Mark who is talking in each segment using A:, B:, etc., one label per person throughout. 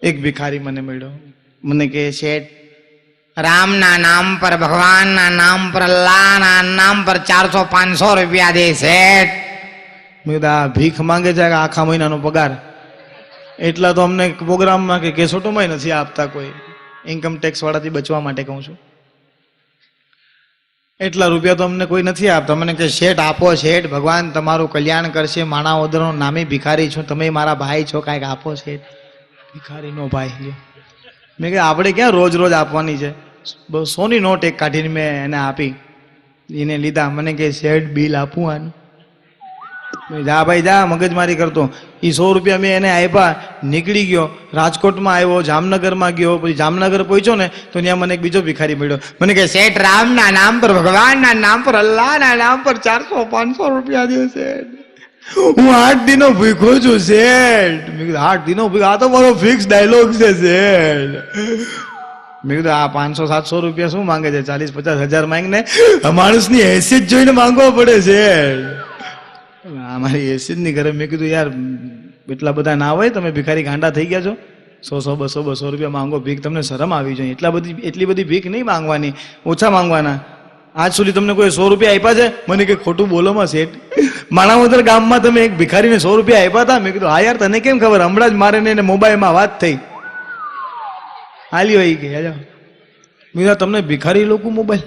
A: એક ભિખારી મને મળ્યો, મને કે શેઠ રામના નામ પર, ભગવાનના નામ પર, અલ્લાહના નામ પર 400-500 રૂપિયા દે શેઠ. મેં કીધું આ ભીખ માંગે છે આખા મહિનાનો પગાર? એટલા તો અમને પ્રોગ્રામમાં કે કેસોટોમાં નથી આપતા કોઈ, ઇન્કમ ટેક્સ વાળાથી બચવા માટે કહું છું. એટલા રૂપિયા તો અમને કોઈ નથી આપતા. મને કે શેઠ આપો શેઠ, ભગવાન તમારું કલ્યાણ કરશે, માણાવદરનો નામી ભિખારી છું, તમે મારા ભાઈ છો, કાંઈક આપો શેઠ. ભિખારીનો ભાઈ. મેં કે આપણે ક્યાં રોજ રોજ આપવાની છે? 100ની નોટ એક કાઢીને મેં એને આપી, એને લીધા. મને કે શેઠ બિલ આપું આનું? જા ભાઈ જા, મગજમારી કરતો. એ 100 રૂપિયા મેં એને આપ્યા, નીકળી ગયો. રાજકોટમાં આવ્યો, જામનગરમાં ગયો, પછી જામનગર પહોંચ્યો ને તો ત્યાં મને એક બીજો ભિખારી મળ્યો. મને કહે શેઠ રામના નામ પર, ભગવાનના નામ પર, અલ્લાહના નામ પર 400-500 રૂપિયા દે શેઠ. હું 8 દિનો ભૂખ્યો છું શેઠ. મેં કીધું 8 દિનો ભૂખ? આ તો મારો ફિક્સ ડાયલોગ છે શેઠ. મેં કીધું આ 500-700 રૂપિયા શું માંગે છે? 40-50 હજાર માંગને, માણસની હેસિયત જોઈને માંગવો પડે શેઠ. અમારી એસી ની ઘરે. મેં કીધું યાર એટલા બધા ના હોય, તમે ભિખારી ગાંડા થઈ ગયા છો? 100-200 રૂપિયા માંગો ભીખ, તમને શરમ આવી જોઈએ. એટલી બધી ભીખ નહીં માંગવાની, ઓછા માંગવાના. આજ સુધી તમને કોઈ 100 રૂપિયા આપ્યા છે? મને કે ખોટું બોલોમાં શેઠ, માણાવદર ગામમાં તમે એક ભિખારીને 100 રૂપિયા આપ્યા હતા? મેં કીધું હા યાર, તને કેમ ખબર? હમણાં જ મારે ને મોબાઈલમાં વાત થઈ, હાલ્યો એ કે મેં કીધું તમને ભિખારી લોકો મોબાઈલ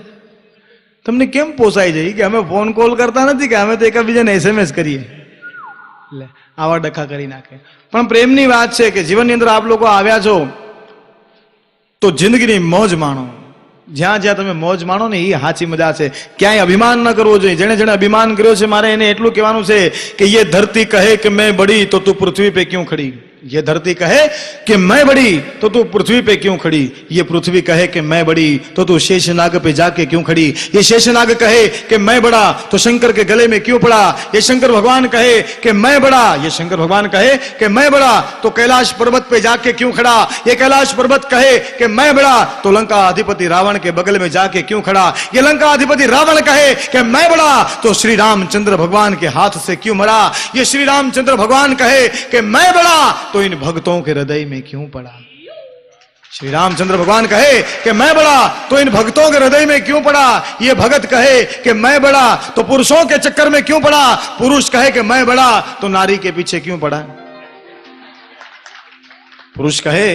A: તમને કેમ પોસાય છે? કે અમે ફોન કોલ કરતા નથી, કે અમે તો એકબીજાને SMS કરીએ. એટલે આવા ડખા કરી નાખે. પણ પ્રેમની વાત છે કે જીવનની અંદર આપ લોકો આવ્યા છો તો જિંદગીની મોજ માણો. જ્યાં જ્યાં તમે મોજ માણો ને એ સાચી મજા છે. ક્યાંય અભિમાન ન કરવો જોઈએ. જેને જેને અભિમાન કર્યો છે, મારે એને એટલું કહેવાનું છે કે ये धरती कहे कि मैं बड़ी तो तू पृथ्वी पे क्यों खड़ी? ये धरती कहे कि मैं बड़ी तो तू पृथ्वी पे क्यों खड़ी? ये पृथ्वी कहे कि मैं बड़ी तो तू शेषनाग पे जाके क्यों खड़ी? ये शेषनाग कहे कि मैं बड़ा तो शंकर के गले में क्यों पड़ा? ये शंकर भगवान कहे कि मैं बड़ा, ये शंकर भगवान कहे कि मैं बड़ा तो कैलाश पर्वत पे जाके क्यों खड़ा? ये कैलाश पर्वत कहे कि मैं बड़ा तो लंका अधिपति रावण के बगल में जाके क्यों खड़ा? ये लंका अधिपति रावण कहे कि मैं बड़ा तो श्री रामचंद्र भगवान के हाथ से क्यों मरा? ये श्री रामचंद्र भगवान कहे कि मैं बड़ा तो इन भक्तों के हृदय में क्यों पड़ा? श्री रामचंद्र भगवान कहे कि मैं बड़ा तो इन भक्तों के हृदय में क्यों पड़ा? ये भगत कहे कि मैं बड़ा तो पुरुषों के चक्कर में क्यों पड़ा? पुरुष कहे कि मैं बड़ा तो नारी के पीछे क्यों पड़ा? पुरुष कहे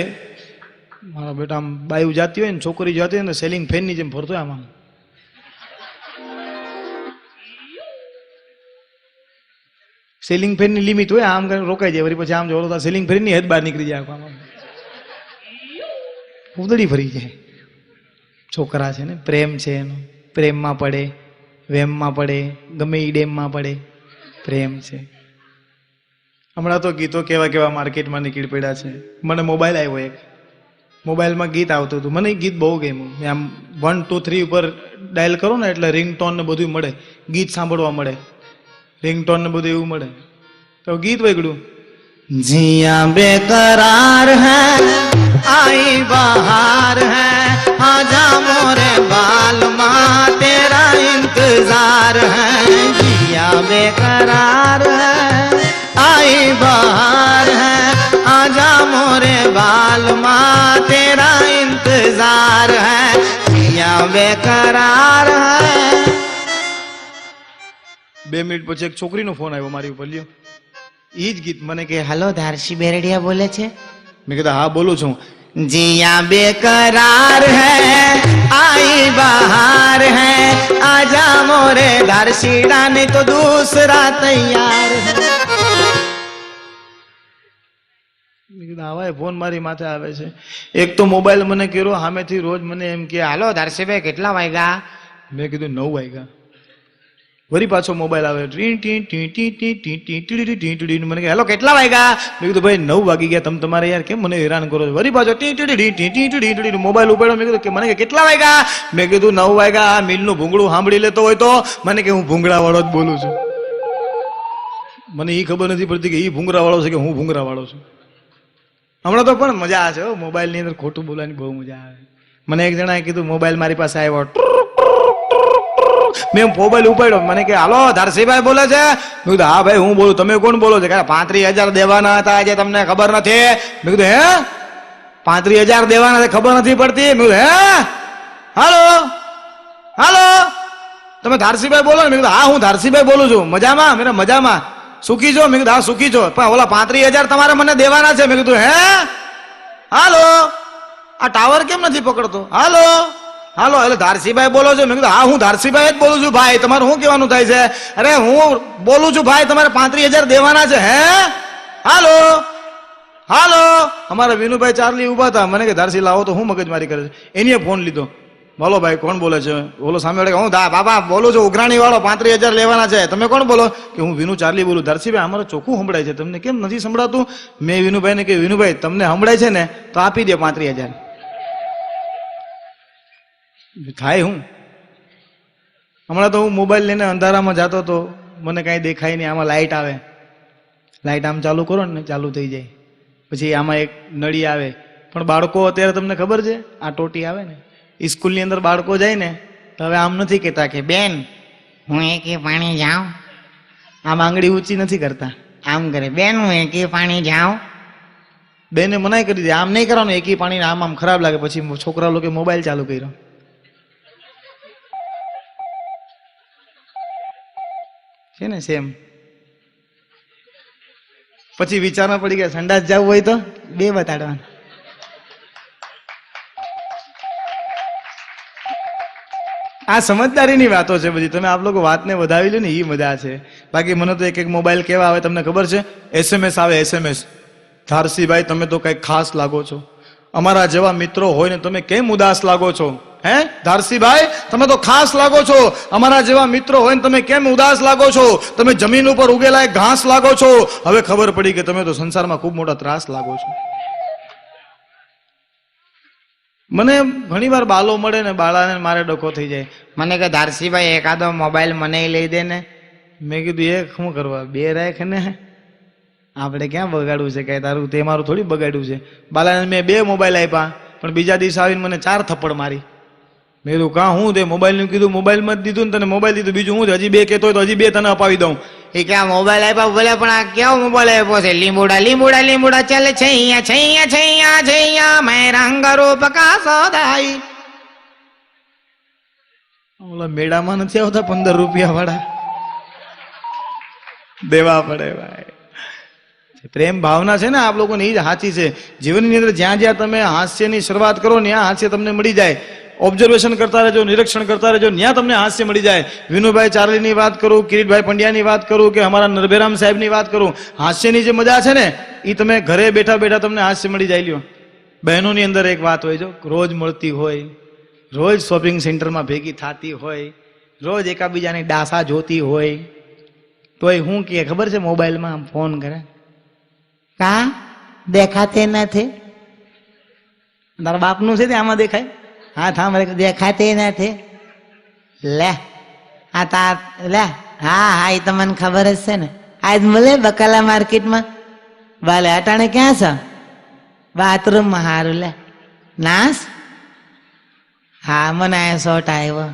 A: મારા બેટા આમ બાયું જાતી હોય ને, છોકરી જાતી હોય ને, સેલિંગ ફેન ની જેમ ફરતો હોય આમાં. સેલિંગ ફેન ની લિમિટ હોય, આમ કરીને રોકાઈ જાય, વળી પછી આમ જોડો તો સેલિંગ ફેન ની હદ બહાર નીકળી જાય, આમાં ઉદડી ફરી જાય. છોકરા છે ને, પ્રેમ છે એનો, પ્રેમમાં પડે, વેમમાં પડે, ગમે એ ડેમમાં પડે, પ્રેમ છે. હમણાં તો ગીતો કેવા કેવા માર્કેટમાં નીકળી પડ્યા છે. મને મોબાઈલ આવ્યો એક, મોબાઈલમાં ગીત આવતું હતું, મને એ ગીત બહુ ગમ્યું. આમ 1 2 3 ઉપર ડાયલ કરો ને એટલે રિંગટોન ને બધું મળે, ગીત સાંભળવા મળે, રિંગટોન ને બધું એવું મળે. તો ગીત વગડ્યું, जिया बेकरार है आई बहार है आजा मोरे बाल माँ तेरा इंतजार है जिया बेकरार है आई बहार है आजा मोरे बाल माँ तेरा इंतजार है जिया बेकरार है. 2 મિનિટ પછી એક છોકરીનો ફોન આવ્યો મારી ઉપર, લ્યો એ જ ગીત. મને કે હેલો ધારસી બેરડિયા બોલે છે? મેં કીધું હા બોલું છું. जिया बेकरार है आई बहार है आजा मोरे धारसीड़ा नहीं तो दूसरा तैयार है. આવા ફોન મારી માથે આવે છે. એક તો મોબાઈલ મને કર્યો સામેથી, રોજ મને એમ કે હાલો ધારસીભાઈ કેટલા વાગ્યા? મેં કીધું 9 વાગ્યા. વળી પાછો મોબાઈલ આવે, મને હેલો કેટલા વાગ્યા? મેં કીધું ભાઈ 9 વાગી ગયા, તમે તમારે યાર કેમ મને હેરાન કરો છો? વળી પાછો મોબાઈલ ઉપાડ્યો. મેં કીધું કે મને કેટલા વાગ્યા? મેં કીધું 9 વાગ્યા. મિલનું ભૂંગળું સાંભળી લેતો હોય તો મને કે હું ભૂંગળા વાળો જ બોલું છું. મને એ ખબર નથી પડતી કે એ ભૂંગળા વાળો છે કે હું ભૂંગળા વાળો છું. હમણાં તો પણ મજા આવે છે મોબાઈલ ની અંદર, ખોટું બોલવાની બહુ મજા આવે. મને એક જણાએ કીધું મોબાઈલ મારી પાસે આવ્યો, મેં મોબાઈલ ઉપાડ્યો, મને કે હાલો ધારસીભાઈ બોલે છે? મેં કીધું હા ભાઈ હું બોલું. તમે કોણ બોલો છો? 35,000 દેવાના હતા આજે, તમને ખબર નથી? મેં કીધું હે 35,000 દેવાના છે, ખબર નથી પડતી. મેં કીધું હે, હાલો હાલો, તમે ધારસીભાઈ બોલો ને? મેં કીધું હા, હું ધારસીભાઈ બોલું છું. મજામાં? મેં કીધું મજામાં. સુખી છો? મેં કીધું હા સુખી છો. પણ ઓલા 35,000 તમારે મને દેવાના છે. મેં કીધું હે, હાલો, આ ટાવર કેમ નથી પકડતો? હાલો હાલો, એટલે ધારસીભાઈ બોલો છો? મેં કીધું હા, હું ધારસીભાઈ જ બોલું છું ભાઈ. તમારે શું કહેવાનું થાય છે? અરે હું બોલું છું ભાઈ, તમારે 35,000 દેવાના છે. હે, હાલો હાલો. અમારા વિનુભાઈ ચાર્લી ઉભા હતા. મને કે ધારસી લાવો તો હું મગજમારી કરે છે. એની ફોન લીધો. બોલો ભાઈ, કોણ બોલે છે? બોલો સામે વાળે, હું બાબા બોલું છું, ઉઘરાણી વાળો, 35,000 લેવાના છે. તમે કોણ બોલો? કે હું વિનુ ચાર્લી બોલું. ધારસીભાઈ અમારે ચોખ્ખું સંભળાય છે, તમને કેમ નથી સંભળાતું? મેં વિનુભાઈને કે વિનુભાઈ તમને સંભળાય છે ને તો આપી દે 35,000. થાય હું હમણાં તો હું મોબાઈલ લઈને અંધારામાં જતો હતો, મને કાંઈ દેખાય નહીં. આમાં લાઇટ આવે, લાઇટ આમ ચાલુ કરો ને ચાલુ થઈ જાય. પછી આમાં એક નળી આવે. પણ બાળકો અત્યારે તમને ખબર છે, આ ટોટી આવે ને, સ્કૂલની અંદર બાળકો જાય ને તો હવે આમ નથી કહેતા કે બેન હું એકે પાણી જાઉં. આમ આંગળી ઊંચી નથી કરતા, આમ કરે બેન હું એકે પાણી જાઉં. બેને મનાઈ કરી દીધી, આમ નહીં કરવાનું એકી પાણી. આમ આમ ખરાબ લાગે. પછી છોકરા લોકો મોબાઈલ ચાલુ કર્યો છે ને સેમ. પછી વિચારમાં પડી ગયા સંડાસ જવું હોય તો બે બતાડવાનું. આ સમજદારીની વાતો છે બધી. તમે આપ લોકો વાતને વધાવી લો ને, એ મજા છે. બાકી મને તો એક એક મોબાઈલ કેવા આવે તમને ખબર છે? SMS આવે, SMS. ધારસીભાઈ તમે તો કઈક ખાસ લાગો છો. અમારા જેવા મિત્રો હોય ને તમે કેમ ઉદાસ લાગો છો? હે ધારસીભાઈ તમે તો ખાસ લાગો છો. અમારા જેવા મિત્રો હોય ને તમે કેમ ઉદાસ લાગો છો? તમે જમીન ઉપર ઉગેલા એક ઘાસ લાગો છો. હવે ખબર પડી કે તમે તો સંસારમાં ખૂબ મોટા ત્રાસ લાગો છો. મને ઘણી વાર બાલો મળે ને, બાળાને મારે ડખો થઈ જાય. મને કે ધારસીભાઈ એકાદો મોબાઈલ મને લઈ દે ને. મેં કીધું એક શું કરવા, બે રાખ ને, આપણે ક્યાં બગાડવું છે? કઈ તારું તે મારું થોડી બગાડ્યું છે. બાલાને મેં 2 મોબાઈલ આપ્યા, પણ બીજા દિવસે આવીને મને 4 થપ્પડ મારી. મેં કીધું કાં હું તે મોબાઈલનું કીધું, મોબાઈલમાં જ દીધું ને તને મોબાઈલ દીધું, બીજું હું હજી 2 કહેતો હોય તો હજી 2 તને અપાવી દઉં. એ ક્યાં મોબાઈલ આપ્યા બોલે, પણ આ કેવો મોબાઈલ આપ્યો છે? લીંબુડા લીંબુડા લીંબુડા ચાલે છે અહીંયા છૈયા છૈયા છૈયા મેં રંગ રૂપ કા સોદાઈ. ઓલા મેળામાં નથી આવતા 15 રૂપિયા વાળા, દેવા પડે ભાઈ. પ્રેમ ભાવના છે ને આપ લોકોને, એ જ સાચી છે. જીવનની અંદર જ્યાં જ્યાં તમે હાસ્યની શરૂઆત કરો ને ત્યાં હાસ્ય તમને મળી જાય. ઓબ્ઝર્વેશન કરતા રહેજો, નિરીક્ષણ કરતા રહેજો, ત્યાં તમને હાસ્ય મળી જાય. વિનુભાઈ ચાર્લીની વાત કરું, કિરીટભાઈ પંડ્યાની વાત કરું કે અમારા નરભેરામ સાહેબની વાત કરું, હાસ્યની જે મજા છે ને એ તમે ઘરે બેઠા બેઠા તમને હાસ્ય મળી જાય. લ્યો બહેનોની અંદર એક વાત હોય, જો રોજ મળતી હોય, રોજ શોપિંગ સેન્ટરમાં ભેગી થતી હોય, રોજ એકાબીજાની ડાસા જોતી હોય, તોય શું કહે ખબર છે? મોબાઈલમાં આમ ફોન કરે, કા દેખાતે નથી? તારા બાપનું છે તે આમાં દેખાય? હા થામ દેખાતે નથી. લે આ તા લે, હા હા એ તમને ખબર જ છે ને. આજ મળે બકાલા માર્કેટમાં. વાલે અટાણે ક્યાં છે? બાથરૂમમાં. હારું લે નાસ. હા મને આ શોટ આવ્યો.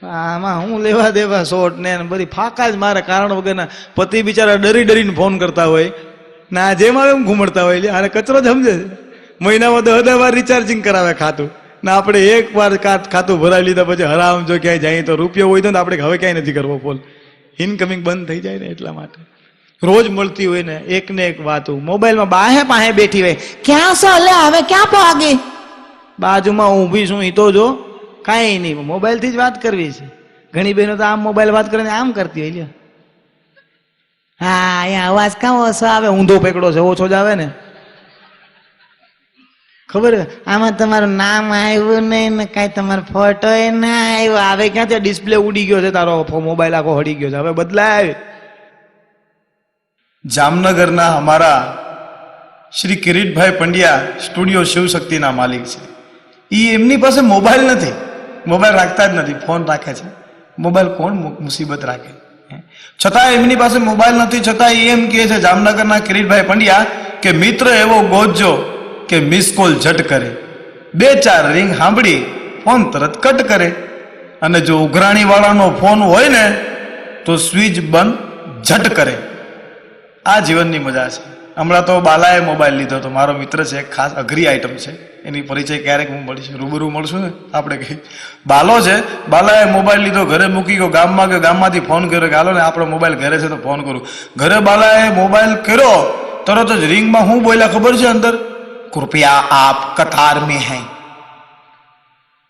A: આમાં હું લેવા દેવા શોટ ને બધી ફાકા જ મારે કારણ વગરના. પતિ બિચારા ડરી ડરીને ફોન કરતા હોય ના, જેમ આવે એમ ઘૂમડતા હોય. આને કચરો જ સમજે છે. મહિનામાં 10 વાર રિચાર્જિંગ કરાવે ખાતું ના. આપણે એક વાર ખાતું ભરાવી લીધા પછી હરામ જો ક્યાંય જાય તો રૂપિયો હોય તો આપણે હવે ક્યાંય નથી કરવો ફોન. ઇનકમિંગ બંધ થઈ જાય ને એટલા માટે. રોજ મળતી હોય ને એક ને એક વાતો મોબાઈલમાં બાહે પાહે બેઠી હોય. ક્યાં છો? લે હવે ક્યાં પહોંચી? બાજુમાં ઊભી છું એ તો જો, કાંઈ નહીં, મોબાઈલથી જ વાત કરવી છે. ઘણી બહેનો તો આમ મોબાઈલ વાત કરીને આમ કરતી હોય. લ્યો હા અહીંયા અવાજ કાં ઓછો આવે? ઊંધો પકડો છે, ઓછો જ આવે ને. ખબર આમાં તમારું નામ આવ્યું નહીં ને કાંઈ તમારો ફોટો એ ના આવ્યો. આવે ક્યાં ત્યાં ડિસ્પ્લે ઉડી ગયો છે, તારો મોબાઈલ આખો હળી ગયો છે. હવે બદલાય. જામનગરના અમારા શ્રી કિરીટભાઈ પંડ્યા સ્ટુડિયો શિવશક્તિના માલિક છે. એ એમની પાસે મોબાઈલ નથી, મોબાઈલ રાખતા જ નથી, ફોન રાખે છે. મોબાઈલ કોણ મુસીબત રાખે? છતાં એમની પાસે મોબાઈલ નથી, છતાં એમ કહે છે જામનગરના કિરીટભાઈ પંડ્યા કે મિત્ર એવો ગોતજો કે મિસ કોલ ઝટ કરે, 2-4 રિંગ સાંભળી ફોન તરત કટ કરે, અને જો ઉઘરાણી વાળાનો ફોન હોય ને તો સ્વિચ બંધ ઝટ કરે. આ જીવનની મજા છે. હમણાં તો બાલાએ મોબાઈલ લીધો હતો, મારો મિત્ર છે, એક ખાસ અઘરી આઈટમ છે, એની પરિચય ક્યારેક હું મળીશ, રૂબરૂ મળશું ને આપણે કઈ. બાલો છે, બાલાએ મોબાઈલ લીધો, ઘરે મૂકી ગયો, ગામમાં ગયો, ગામમાંથી ફોન કર્યો કે હાલો ને આપણો મોબાઈલ ઘરે છે તો ફોન કરું. ઘરે બાલાએ મોબાઈલ કર્યો, તરત જ રિંગમાં હું બોલ્યા ખબર છે અંદર, કૃપયા આપ કતાર મેં હૈ.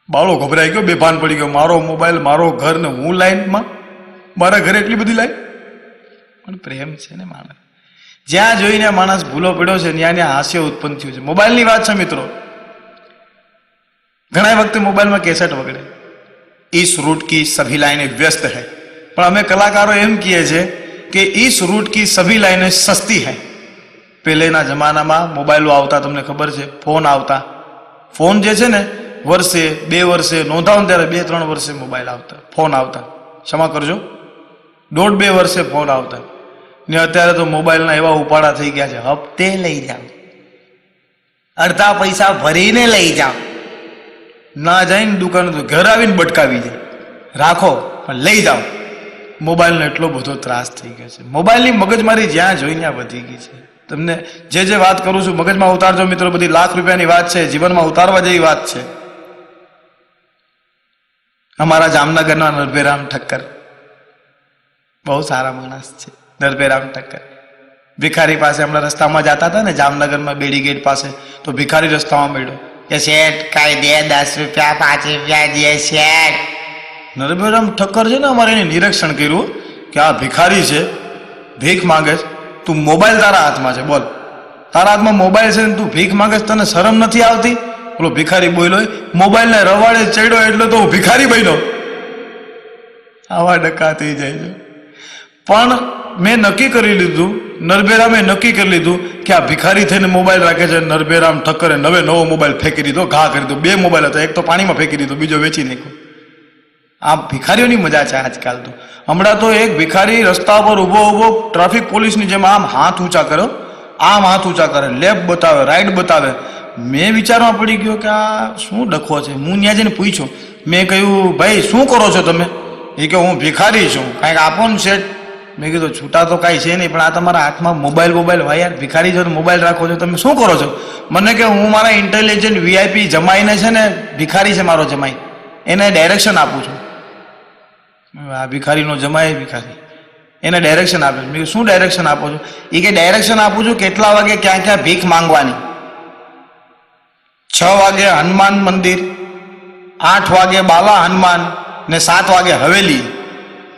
A: બાળો ગભરાઈ ગયો, બેભાન પડી ગયો, મારો મોબાઈલ, મારો ઘર ને હું લાઈનમાં, મારા ઘરે એટલી બધી લાઈન. પણ પ્રેમ છે ને માણસ, જ્યાં જોઈને માણસ ભૂલો પડ્યો છે ત્યાં હાસ્ય ઉત્પન્ન થયું છે. મોબાઈલની વાત છે મિત્રો, ઘણા વખતે મોબાઈલમાં કેસેટ વગડે, इस रूट की सभी लाइनें व्यस्त है, પણ અમે કલાકારો એમ કહીએ છીએ કે इस रूट की सभी लाइनें सस्ती है. પહેલેના જમાનામાં મોબાઈલો આવતા, તમને ખબર છે, ફોન આવતા. ફોન જે છે ને વર્ષે 2 વર્ષે નોંધાવ ત્યારે 2-3 વર્ષે મોબાઈલ આવતા, ફોન આવતા, ક્ષમા કરજો, 1.5-2 વર્ષે ફોન આવતા. ને અત્યારે તો મોબાઈલના એવા ઉપાડા થઈ ગયા છે, હપ્તે લઈ જાઓ, અડધા પૈસા ભરીને લઈ જાઓ, ના જઈને દુકાન તો ઘર આવીને બટકાવી જાય, રાખો પણ લઈ જાઓ. મોબાઈલનો એટલો બધો ત્રાસ થઈ ગયો છે. મોબાઈલની મગજમારી જ્યાં જોઈ ત્યાં વધી ગઈ છે. તમને જે વાત કરું છું મગજમાં ઉતારજો મિત્રો, બધી લાખ રૂપિયાની વાત છે, જીવનમાં ઉતારવા જેવી વાત છે. અમારા જામનગરના નરભેરામ ઠક્કર બહુ સારા માણસ છે. નરભેરામ ઠક્કર ભિખારી પાસે હમણાં રસ્તામાં જતા હતા ને, જામનગરમાં બેડી ગેટ પાસે, તો ભિખારી રસ્તામાં મળ્યો કે શેઠ કઈ દે, 10 રૂપિયા 5 રૂપિયા દે શેઠ. નરભેરામ ઠક્કર છે ને અમારે એને નિરીક્ષણ કર્યું કે આ ભિખારી છે, ભીખ માંગે છે, તું મોબાઈલ તારા હાથમાં છે, બોલ તારા હાથમાં મોબાઈલ છે ને તું ભીખ માંગે છે, તને શરમ નથી આવતી? બોલો ભિખારી બોલ્યો, મોબાઈલ ને રવાડે ચડ્યો એટલે તો હું ભિખારી બન્યો. આવા ડકા થઈ જાય છે. પણ મેં નક્કી કરી લીધું, નરભેરામે નક્કી કરી લીધું કે આ ભિખારી થઈને મોબાઈલ રાખે છે. નરભેરામ ઠક્કરે નવો મોબાઈલ ફેંકી દીધો, ઘા કરી દીધો. 2 મોબાઈલ હતા, એક તો પાણીમાં ફેંકી દીધો, બીજો વેચી નાખ્યો. આ ભિખારીઓની મજા છે આજકાલ તો. હમણાં તો એક ભિખારી રસ્તા પર ઉભો ટ્રાફિક પોલીસની જેમ આમ હાથ ઊંચા કર્યો, આમ હાથ ઊંચા કરે, લેફ્ટ બતાવે, રાઈટ બતાવે. મેં વિચારમાં પડી ગયો કે આ શું ડખો છે. હું ત્યાં જઈને પૂછ્યો, મેં કહ્યું ભાઈ શું કરો છો તમે? એ કે હું ભિખારી છું, કાંઈક આપો ને શેઠ. મેં કીધું છૂટા તો કાંઈ છે નહીં, પણ આ તમારા હાથમાં મોબાઈલ ભાઈ યાર, ભિખારી છો તો મોબાઈલ રાખો છો, તમે શું કરો છો? મને કે હું મારા ઇન્ટેલિજન્ટ VIP જમાઈને છે ને, ભિખારી છે મારો જમાઈ, એને ડાયરેક્શન આપું છું. આ ભિખારીનો જમાઈ ભિખારી, એને ડાયરેક્શન આપે છે. મેં શું ડાયરેક્શન આપો છો? એ કે ડાયરેક્શન આપું છું કેટલા વાગે ક્યાં ક્યાં ભીખ માંગવાની. 6 વાગે હનુમાન મંદિર, 8 વાગે બાલા હનુમાન ને 7 વાગે હવેલી.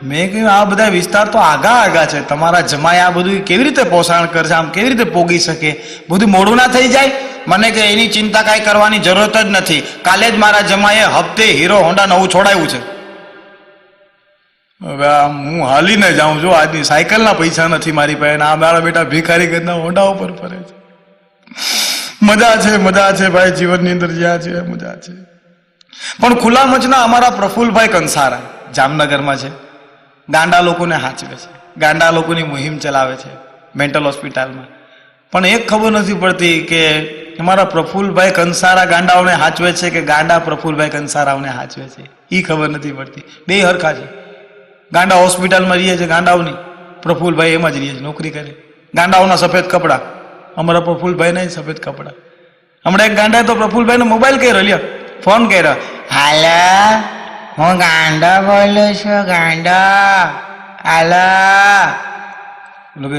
A: મેં કહ્યું આ બધા વિસ્તાર તો આગા છે, તમારા જમાઈ આ બધું કેવી રીતે પોષણ કરશે, આમ કેવી રીતે પોગી શકે? બધું મોડું ના થઈ જાય? મને કે એની ચિંતા કાંઈ કરવાની જરૂરત જ નથી. કાલે જ મારા જમાઈએ હપ્તે હીરો હોન્ડા નવું છોડાયું છે. હવે આમ હું હાલીને જાઉં છું, આજની સાયકલના પૈસા નથી મારી પાસે, આ મારા બેટા ભિખારી ઘરના હોન્ડા ઉપર ફરે છે. મજા છે ભાઈ, જીવનની અંદર જ્યાં છે મજા છે. પણ ખુલ્લા મંચના અમારા પ્રફુલ્લભાઈ કંસારા જામનગરમાં છે, ગાંડા લોકોને હાચવે છે, ગાંડા લોકોની મુહિમ ચલાવે છે મેન્ટલ હોસ્પિટલમાં. પણ એક ખબર નથી પડતી કે અમારા પ્રફુલ્લભાઈ કંસારા ગાંડાઓને હાચવે છે કે ગાંડા પ્રફુલ્લભાઈ કંસારાઓને હાચવે છે, એ ખબર નથી પડતી. 2 હરખા છે. ગાંડા હોસ્પિટલમાં રહીએ છે, ગાંડાઓની, પ્રફુલ્લભાઈ એમાં જ રહીએ છે, નોકરી કરે. ગાંડાઓના સફેદ કપડા, અમારા પ્રફુલ્લભાઈ ના સફેદ કપડા. હમણાં એક ગાંડાએ તો પ્રફુલ્લભાઈ નો મોબાઈલ કર્યો, લ્યો ફોન કર્યો, હાલો હું ગાંડા બોલું છું, ગાંડા હાલો.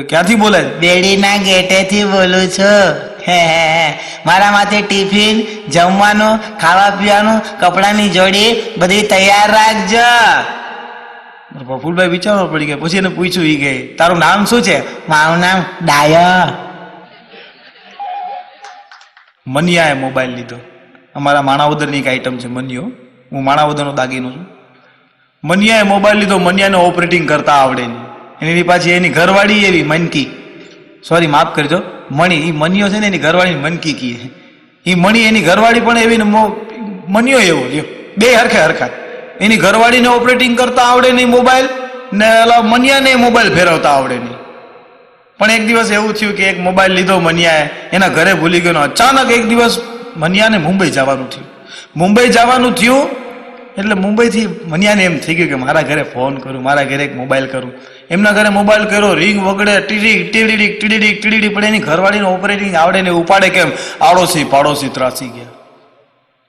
A: ક્યાંથી બોલે? બેડીના ગેટેથી બોલું છું. મારા માથે ટિફિન, જમવાનું, ખાવા પીવાનું, કપડાની જોડી બધી તૈયાર રાખજો. પ્રફુલ્લભાઈ વિચારવા પડી ગયા. પછી એને પૂછ્યું, ઈ ગઈ તારું નામ શું છે? મારું નામ ડાયા. મનિયાએ મોબાઈલ લીધો. અમારા માણાવદરની એક આઈટમ છે મનિયો, હું માણાવદરનો દાગીનો છું. મનિયાએ મોબાઈલ લીધો, મનિયાને ઓપરેટિંગ કરતા આવડે નહીં. એની પાછી એની ઘરવાળી એવી મનકી, સોરી માફ કરજો, મણી. એ મનિયો છે ને એની ઘરવાળી મનકી કીએ. એ મણી એની ઘરવાળી પણ એવી ને મનિયો એવો, 2 હરખા. એની ઘરવાળીને ઓપરેટિંગ કરતા આવડે નહીં મોબાઈલ, ને મનિયાને મોબાઈલ ફેરવતા આવડે નહીં. પણ એક દિવસ એવું થયું કે એક મોબાઈલ લીધો મનિયાએ, એના ઘરે ભૂલી ગયો. અચાનક એક દિવસ મનિયાને મુંબઈ જવાનું થયું. એટલે મુંબઈથી મનિયાને એમ થઈ ગયું કે મારા ઘરે ફોન કરું, મારા ઘરે એક મોબાઈલ કરું. એમના ઘરે મોબાઈલ કર્યો, રિંગ વગડે, ટીડીડી પડે, એની ઘરવાળીને ઓપરેટિંગ આવડે ને ઉપાડે કેમ? આડોશી પાડોશી ત્રાસી ગયા,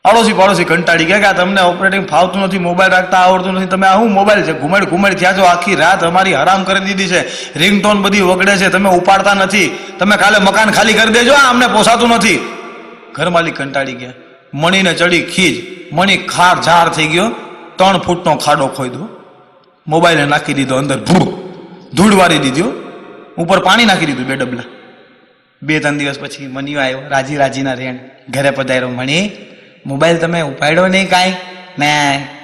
A: આડોશી પાડોશી કંટાળી ગયા કે આ તમને ઓપરેટિંગ ફાવતું નથી, મોબાઈલ રાખતા આવડતું નથી, તમે આ શું મોબાઈલ છે ઘુમેડ થયા છો, આખી રાત અમારી હરામ કરી દીધી છે, રિંગટોન બધી વગડે છે, તમે ઉપાડતા નથી, તમે કાલે મકાન ખાલી કરી દેજો, અમને પોસાતું નથી. ઘરમાલિક કંટાળી ગયા, મણીને ચડી ખીજ, મણી ખાર ઝાર થઈ ગયો, 3 ફૂટનો ખાડો ખોદ્યો, મોબાઈલને નાખી દીધો અંદર, ધૂળ વારી દીધો, ઉપર પાણી નાખી દીધું 2 ડબલા. 2-3 દિવસ પછી મનીયો આવ્યો, રાજીના રેણ, ઘરે પધાર્યો. મણી, મોબાઈલ તમે ઉપાડ્યો નહીં કાંઈ? ને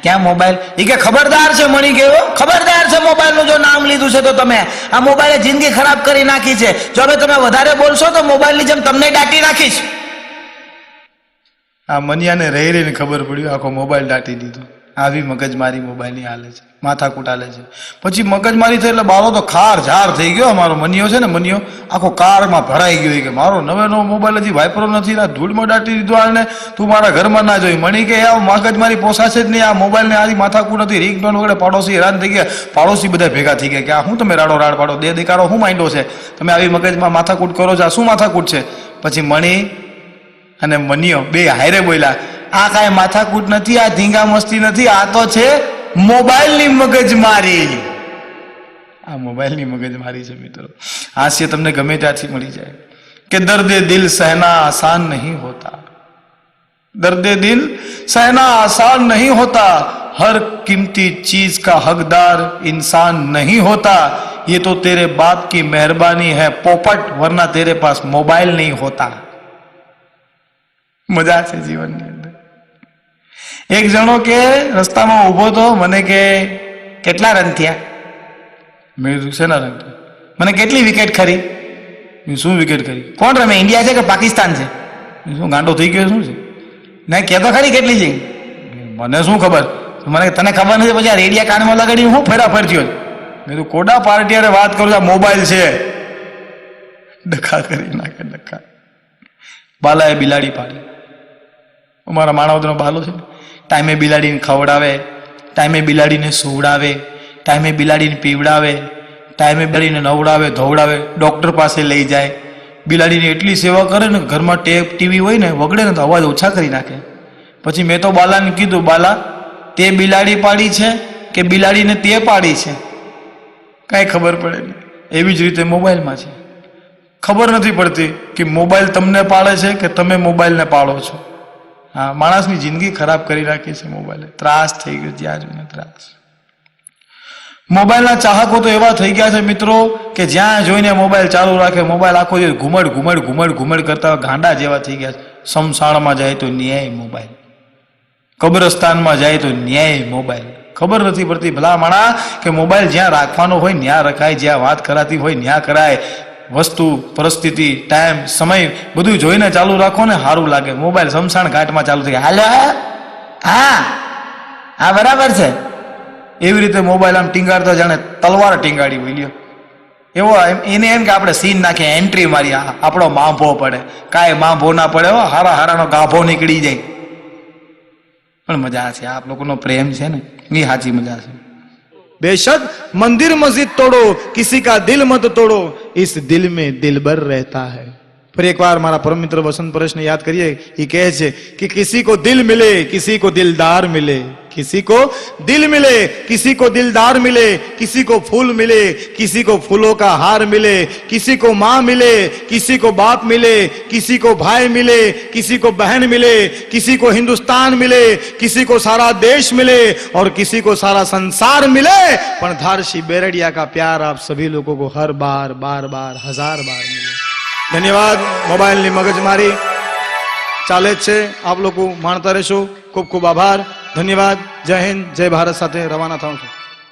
A: ક્યાં મોબાઈલ? એ કે ખબરદાર છે. મણી કેવો ખબરદાર છે? મોબાઈલનું જો નામ લીધું છે તો તમે, આ મોબાઈલે જિંદગી ખરાબ કરી નાખી છે, જો હવે તમે વધારે બોલશો તો મોબાઈલની જેમ તમને દાટી નાખીશ. આ મનિયાને રહી રહીને ખબર પડ્યું, આખો મોબાઈલ દાટી દીધો. આવી મગજમારી મોબાઈલની હાલે છે, માથાકૂટ હાલે છે. પછી મગજમારી થઈ એટલે બાળો તો ખાર ઝાર થઈ ગયો. અમારો મનિયો છે ને, મનિયો આખો કારમાં ભરાઈ ગયો કે મારો નવો મોબાઈલ હજી વાપરો નથી, આ ધૂળમાં દાટી દીધો આને, તું મારા ઘરમાં ના જોઈ. મણી કે આ મગજમારી પોસાશે જ નહીં, આ મોબાઈલને આની માથાકૂટ હતી, રિંગટોન વગેરે. પાડોશી હેરાન થઈ ગયા, પાડોશી બધા ભેગા થઈ ગયા કે આ શું તમે રાડો રાડ પાડો, દેકારો શું માંડ્યો છે, તમે આવી મગજમાં માથાકૂટ કરો છો, આ શું માથાકૂટ છે? પછી મણી અને મનિયો બે હાયરે બોલ્યા, આ કાંઈ માથાકૂટ નથી, આ ધીંગા મસ્તી નથી, આ તો છે મોબાઈલની મગજમારી. આ મોબાઈલની મગજમારી છે મિત્રો. હાસ્ય તમને ગમે ત્યાંથી મળી જાય કે દર્દે દિલ સહના આસાન નહીં હોતા, દર્દે દિલ સહના આસાન નહીં હોતા, हर कीमती चीज का हकदार इंसान नहीं होता, ये तो तेरे बाप की मेहरबानी है पोपट, वरना तेरे पास मोबाइल नहीं होता. મજા છે જીવનની અંદર. એક જણો કે રસ્તામાં ઉભો તો, મને કે કેટલા રન થયા? મેં કીધું શેના રન થયા? મને કેટલી વિકેટ ખરી? શું વિકેટ ખરી? કોણ રમે, ઇન્ડિયા છે કે પાકિસ્તાન છે? શું ગાંડો થઈ ગયો શું છે? ના કહેતો ખરી કેટલી છે? મને શું ખબર, મને તને ખબર નથી, પછી આ રેડિયા કાનમાં લગાડી હું ફેરાફર થયો. મેં કીધું કોડા પાર્ટી અરે વાત કરું, આ મોબાઈલ છે. ડખા કરી નાખે ડખા. બાલાએ બિલાડી પાડી, અમારા માણાવદરનો બાલો છે, ટાઈમે બિલાડીને ખવડાવે, ટાઈમે બિલાડીને સુવડાવે, ટાઈમે બિલાડીને પીવડાવે, ટાઈમે બિલાડીને નવડાવે ધોવડાવે, ડૉક્ટર પાસે લઈ જાય, બિલાડીની એટલી સેવા કરે ને, ઘરમાં ટીવી હોય ને વગડે ને તો અવાજ ઓછા કરી નાખે. પછી મેં તો બાલાને કીધું, બાલા તે બિલાડી પાડી છે કે બિલાડીને તે પાડી છે? કાંઈ ખબર પડે નહીં. એવી જ રીતે મોબાઈલમાં છે, ખબર નથી પડતી કે મોબાઈલ તમને પાડે છે કે તમે મોબાઈલને પાડો છો. હા, માણસની જિંદગી ખરાબ કરી રાખી છે મોબાઈલે. ત્રાસ થઈ ગયો, જ્યાં જોઈને ત્રાસ. મોબાઈલના ચાહકો તો એવા થઈ ગયા છે મિત્રો કે જ્યાં જોઈને મોબાઈલ ચાલુ રાખે, મોબાઈલ આખો દિવસ ઘુમડ કરતા ગાંડા જેવા થઈ ગયા છે. શમશાળમાં જાય તો ન્યાય મોબાઈલ, કબ્રસ્તાનમાં જાય તો ન્યાય મોબાઈલ. ખબર નથી પડતી ભલા માણા કે મોબાઈલ જ્યાં રાખવાનો હોય ત્યાં રખાય, જ્યાં વાત કરાતી હોય ત્યાં કરાય. વસ્તુ, પરિસ્થિતિ, ટાઈમ, સમય બધું જોઈને ચાલુ રાખો ને સારું લાગે. મોબાઈલ શમશાન ઘાટમાં ચાલુ થઈ ગયા, હાલો હા હા બરાબર છે, એવી રીતે મોબાઈલ આમ ટીંગાડતા જાણે તલવાર ટીંગાડી હોય લ્યો એવો. એને એમ કે આપણે સીન નાખીએ, એન્ટ્રી મારી, આપણો માભો પડે. કાંઈ માભો ના પડે, હારાનો ગાભો નીકળી જાય. પણ મજા છે, આપ લોકોનો પ્રેમ છે ને એ સાચી મજા છે. बेशक मंदिर मस्जिद तोड़ो, किसी का दिल मत तोड़ो, इस दिल में दिलबर रहता है. फिर एक बार हमारा परम मित्र वसंत परेश ने याद करिए, ये કહે છે कि किसी को दिल मिले, किसी को दिलदार मिले, किसी को दिल मिले, किसी को दिलदार मिले, किसी को फूल मिले, किसी को फूलों का हार मिले, किसी को माँ मिले, किसी को बाप मिले, किसी को भाई मिले, किसी को बहन मिले, किसी को हिंदुस्तान मिले, किसी को सारा देश मिले और किसी को सारा संसार मिले, पर धारशी बेरडिया का प्यार आप सभी लोगों को हर बार बार बार हजार बार मिले. ધન્યવાદ. મોબાઈલની મગજમારી ચાલે જ છે, આપ લોકો માણતા રહેશો. ખૂબ ખૂબ આભાર, ધન્યવાદ. જય હિન્દ, જય ભારત સાથે રવાના થાઉં છું.